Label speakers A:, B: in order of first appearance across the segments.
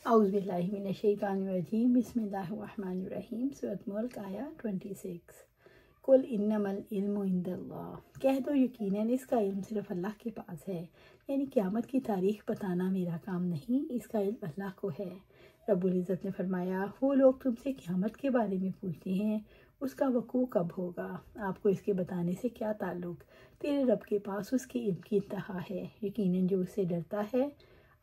A: اعوذ باللہ من الشیطان الرجیم بسم اللہ الرحمن الرحیم سورۃ ملک آیت 26 قل انما العلم عند اللہ، کہہ دو یقیناً اس کا علم صرف اللہ کے پاس ہے، یعنی قیامت کی تاریخ بتانا میرا کام نہیں، اس کا علم اللہ کو ہے۔ رب العزت نے فرمایا وہ لوگ تم سے قیامت کے بارے میں پوچھتے ہیں اس کا وقوع کب ہوگا، آپ کو اس کے بتانے سے کیا تعلق، تیرے رب کے پاس اس کے علم کی انتہا ہے، یقیناً جو اس سے ڈرتا ہے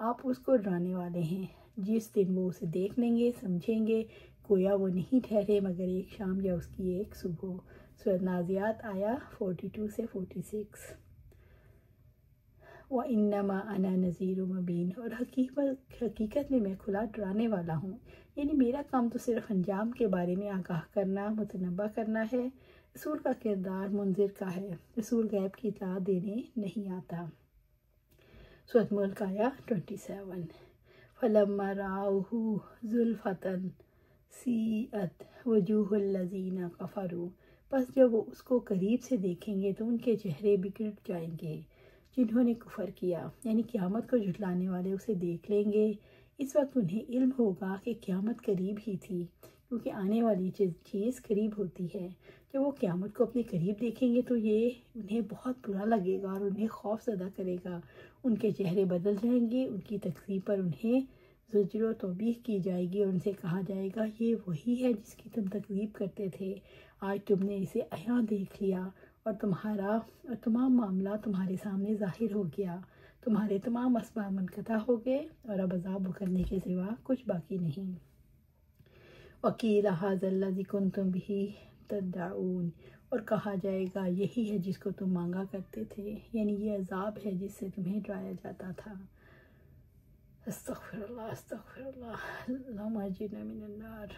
A: آپ اس کو ڈرانے والے ہیں۔ جس دن وہ اسے دیکھ لیں گے سمجھیں گے گویا وہ نہیں ٹھہرے مگر ایک شام یا اس کی ایک صبح۔ سورۃ نازعات آیا 42 سے 46۔ وَإِنَّمَا أَنَا نَذِيرٌ مُبِينٌ، اور حقیقت میں کھلا ڈرانے والا ہوں، یعنی میرا کام تو صرف انجام کے بارے میں آگاہ کرنا، متنبہ کرنا ہے۔ رسول کا کردار منذر کا ہے، رسول غیب کی اطلاع دینے نہیں آتا۔ سورۃ ملک آیا 27۔ فَلَمَّا رَأَوْهُ زُلْفَةً سِیئَتْ وُجُوهُ الَّذِینَ کَفَرُوا، پس جب وہ اس کو قریب سے دیکھیں گے تو ان کے چہرے بگڑ جائیں گے جنہوں نے کفر کیا، یعنی قیامت کو جھٹلانے والے اسے دیکھ لیں گے۔ اس وقت انہیں علم ہوگا کہ قیامت قریب ہی تھی، کیونکہ آنے والی چیز قریب ہوتی ہے۔ جب وہ قیامت کو اپنے قریب دیکھیں گے تو یہ انہیں بہت برا لگے گا اور انہیں خوف زدہ کرے گا، ان کے چہرے بدل جائیں گے، ان کی تکذیب پر انہیں زجر و توبیخ کی جائے گی اور ان سے کہا جائے گا یہ وہی ہے جس کی تم تکذیب کرتے تھے، آج تم نے اسے عیاں دیکھ لیا اور تمہارا تمام معاملہ تمہارے سامنے ظاہر ہو گیا، تمہارے تمام اسباب منقطع ہو گئے اور اب عذاب کرنے کے سوا کچھ باقی نہیں۔ وَقِیلَ هَٰذَا الَّذِی کُنتُم بِهِ تَدَّعُونَ، اور کہا جائے گا یہی ہے جس کو تم مانگا کرتے تھے، یعنی یہ عذاب ہے جس سے تمہیں ڈرایا جاتا تھا۔ استغفر اللہ اللہم اجرنا من النار۔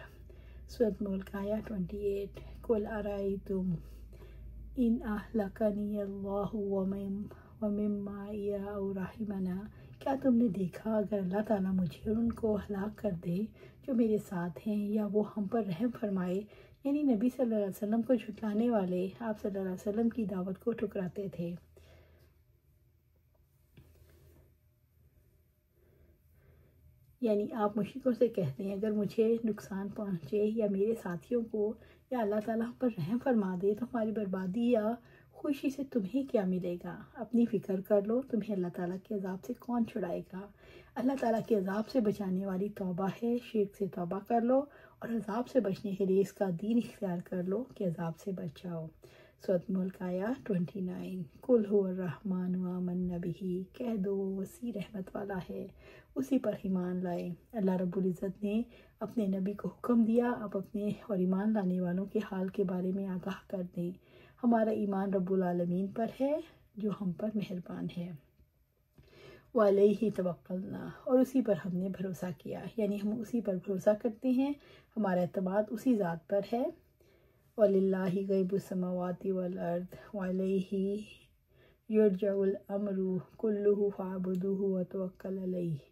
A: سورۃ ملک آیا 28۔ قُلْ أَرَأَیْتُمْ إِنْ أَهْلَكَنِیَ اللَّهُ وَمَن مَّعِیَ أَوْ رَحِمَنَا، کیا تم نے دیکھا اگر اللہ تعالیٰ مجھے اور ان کو ہلاک کر دے جو میرے ساتھ ہیں، یا وہ ہم پر رحم فرمائے، یعنی نبی صلی اللہ علیہ وسلم کو جھٹلانے والے آپ صلی اللہ علیہ وسلم کی دعوت کو ٹھکراتے تھے۔ یعنی آپ مشرکوں سے کہتے ہیں اگر مجھے نقصان پہنچے یا میرے ساتھیوں کو، یا اللہ تعالیٰ ہم پر رحم فرما دے تو ہماری بربادی یا خوشی سے تمہیں کیا ملے گا، اپنی فکر کر لو، تمہیں اللہ تعالیٰ کے عذاب سے کون چھڑائے گا۔ اللہ تعالیٰ کے عذاب سے بچانے والی توبہ ہے، شرک سے توبہ کر لو اور عذاب سے بچنے کے لیے اس کا دین اختیار کر لو کہ عذاب سے بچ جاؤ۔ سورۃ ملک آیا 29۔ قُلْ هُوَ الرَّحْمَٰنُ آمَنَّا بِهِ، کہہ دو وہ وسیع رحمت والا ہے، اسی پر ایمان لائے۔ اللہ رب العزت نے اپنے نبی کو حکم دیا اب اپنے اور ایمان لانے والوں کے حال کے بارے میں آگاہ کر دیں، ہمارا ایمان رب العالمین پر ہے جو ہم پر مہربان ہے۔ وَعَلَیْهِ تَوَکَّلْنَا، اور اسی پر ہم نے بھروسہ کیا، یعنی ہم اسی پر بھروسہ کرتے ہیں، ہمارا اعتماد اسی ذات پر ہے۔ وَلِلَّهِ غَیْبُ السَّمَاوَاتِ وَالْأَرْضِ وَإِلَیْهِ یُرْجَعُ الْأَمْرُ کُلُّهُ فَاعْبُدْهُ وَتَوَکَّلْ عَلَیْهِ،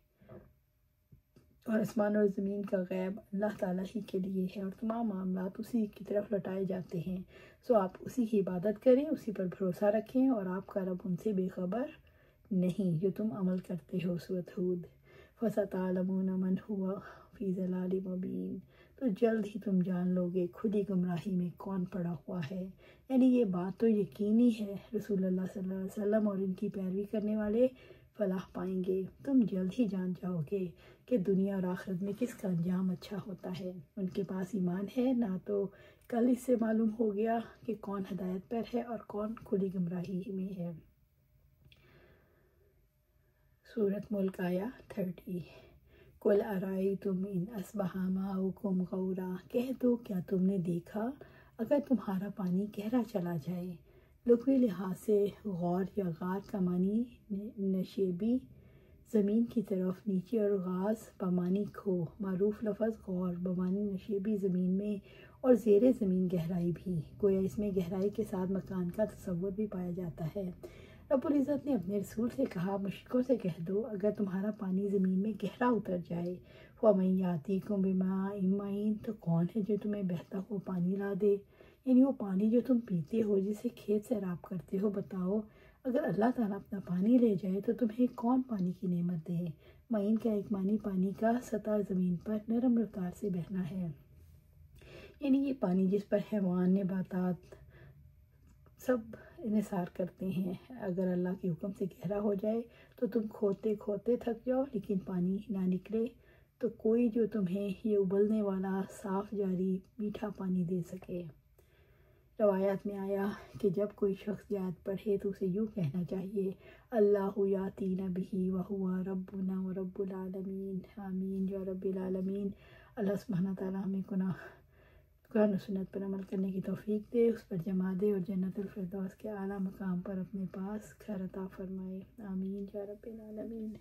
A: اور آسمان اور زمین کا غیب اللہ تعالیٰ ہی کے لیے ہے اور تمام معاملات اسی کی طرف لوٹائے جاتے ہیں، سو آپ اسی کی عبادت کریں، اسی پر بھروسہ رکھیں اور آپ کا رب ان سے بے خبر نہیں جو تم عمل کرتے ہو۔ سورۃ ہود۔ فَسَتَعْلَمُونَ مَنْ هُوَ فِی ضَلَالٍ مُبِینٍ، تو جلد ہی تم جان لو گے کھلی گمراہی میں کون پڑا ہوا ہے، یعنی یہ بات تو یقینی ہے رسول اللہ صلی اللہ علیہ وسلم اور ان کی پیروی کرنے والے فلاح پائیں گے، تم جلد ہی جان جاؤ گے کہ دنیا اور آخرت میں کس کا انجام اچھا ہوتا ہے۔ ان کے پاس ایمان ہے نہ تو کل اس سے معلوم ہو گیا کہ کون ہدایت پر ہے اور کون کھلی گمراہی میں ہے۔ سورۃ ملک آیا 30۔ قُلْ أَرَأَیْتُمْ إِنْ أَصْبَحَ مَاؤُکُمْ غَوْرًا، کہہ دو کیا تم نے دیکھا اگر تمہارا پانی گہرا چلا جائے۔ لغوی لحاظ سے غور یا غار کا معنی نشیبی زمین کی طرف نیچے اور غاز بمعنی کھو، معروف لفظ غور بمعنی نشیبی زمین میں اور زیر زمین گہرائی بھی، گویا اس میں گہرائی کے ساتھ مکان کا تصور بھی پایا جاتا ہے۔ رب العزت نے اپنے رسول سے کہا مشرکوں سے کہہ دو اگر تمہارا پانی زمین میں گہرا اتر جائے، وَمَن یَأْتِیکُم بِمَاءٍ مَّعِینٍ، تو کون ہے جو تمہیں بہتا ہوا پانی لا دے، یعنی وہ پانی جو تم پیتے ہو جسے کھیت سیراب کرتے ہو، بتاؤ اگر اللہ تعالیٰ اپنا پانی لے جائے تو تمہیں کون پانی کی نعمت دے؟ معین کا ایک معنی پانی کا سطح زمین پر نرم رفتار سے بہنا ہے، یعنی یہ پانی جس پر حیوان، نباتات سب انحصار کرتے ہیں۔ اگر اللہ کے حکم سے گہرا ہو جائے تو تم کھودتے کھودتے تھک جاؤ لیکن پانی نہ نکلے تو کوئی جو تمہیں یہ ابلنے والا صاف جاری میٹھا پانی دے سکے۔ روایات میں آیا کہ جب کوئی شخص یاد پڑھے تو اسے یوں کہنا چاہیے، اللہ یاتینا بہ وہو ربنا ورب العالمین، آمین یا رب العالمین۔ اللہ سبحانہ تعالیٰ ہمیں قرآن و سنت پر عمل کرنے کی توفیق دے، اس پر جما دے اور جنت الفردوس کے اعلیٰ مقام پر اپنے پاس گھر عطا فرمائے، آمین یا رب العالمین۔